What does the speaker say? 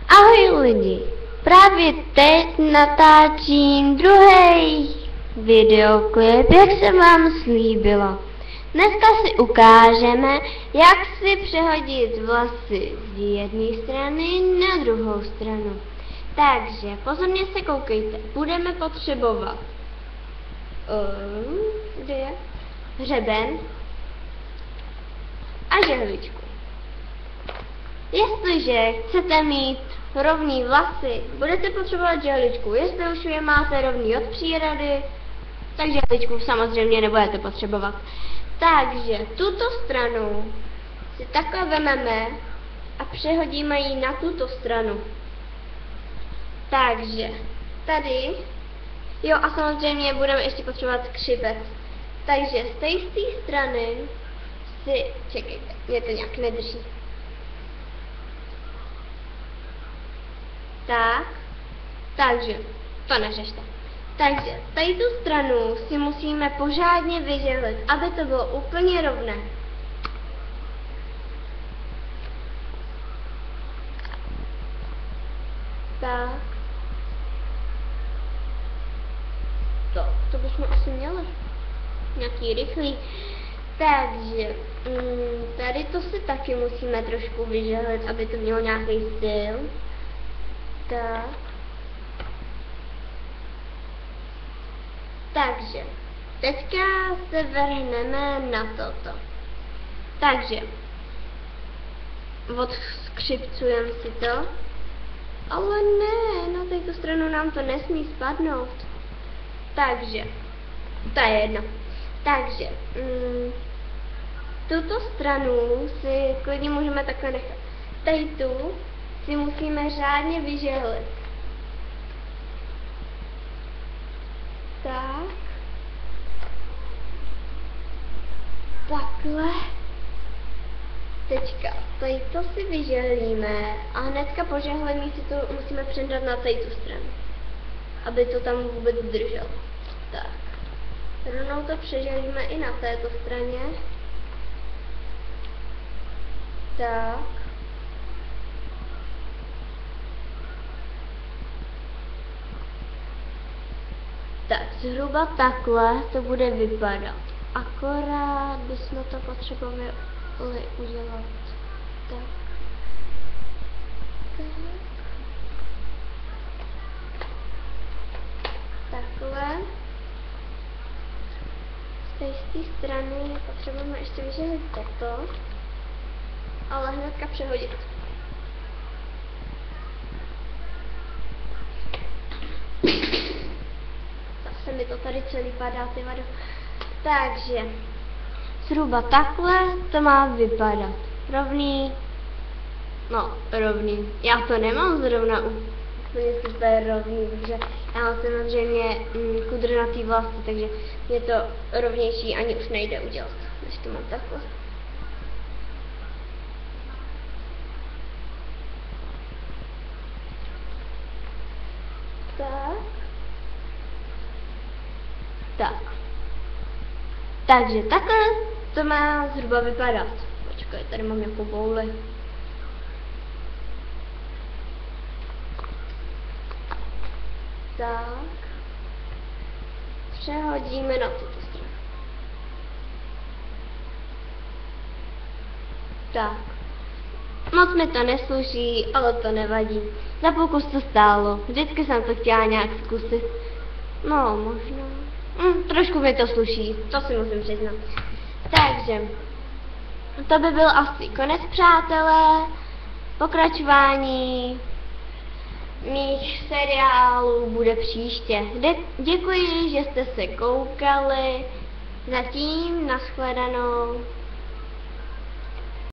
Ahoj lidi, právě teď natáčím druhý videoklip, jak jsem vám slíbila. Dneska si ukážeme, jak si přehodit vlasy z jedné strany na druhou stranu. Takže pozorně se koukejte, budeme potřebovat kde je? Hřeben a žehličku. Jestliže chcete mít rovný vlasy, budete potřebovat žehličku. Jestli už je máte rovný od přírody, tak žehličku samozřejmě nebudete potřebovat. Takže tuto stranu si takhle vezmeme a přehodíme ji na tuto stranu. Takže tady, jo a samozřejmě budeme ještě potřebovat křibec. Takže z té strany si, čekejte, mě to nějak nedrží. Tak, takže, to neřešte. Takže, tady tu stranu si musíme pořádně vyžehlit, aby to bylo úplně rovné. Tak. To bychom asi měli. Nějaký rychlý. Takže, tady to si taky musíme trošku vyžehlit, aby to mělo nějaký styl. Tak. Takže, teďka se vrhneme na toto. Takže, odskřipcujeme si to. Ale ne, na této stranu nám to nesmí spadnout. Takže, to je jedno. Takže, tuto stranu si klidně můžeme takhle nechat. Tady tu si musíme řádně vyžehlit. Tak. Takhle. Teďka, tady to si vyžehlíme a hnedka po žehlení si to musíme předat na tady tu stranu, aby to tam vůbec drželo. Tak. Rovnou to přežehlíme i na této straně. Tak. Tak, zhruba takhle to bude vypadat. Akorát bychom to potřebovali udělat. Tak. Takhle. Z té strany potřebujeme ještě vyžehlit toto, ale hnedka přehodit. Zase mi to tady celý padá, ty vado. Takže, zhruba takhle to má vypadat. Rovný, no rovný. Já to nemám zrovna úplně super rovný, takže já mám samozřejmě kudrnatý vlasy, takže mě to rovnější ani už nejde udělat, než to mám takhle. Tak. Tak. Takže takhle to má zhruba vypadat. Počkej, tady mám nějakou bouli. Tak. Přehodíme na tuto stranu. Tak. Moc mi to nesluší, ale to nevadí. Za pokus to stálo. Vždycky jsem to chtěla nějak zkusit. No, možná. Trošku mi to sluší, to si musím přiznat. Takže, to by byl asi konec, přátelé. Pokračování mých seriálů bude příště. Děkuji, že jste se koukali. Zatím, nashledanou.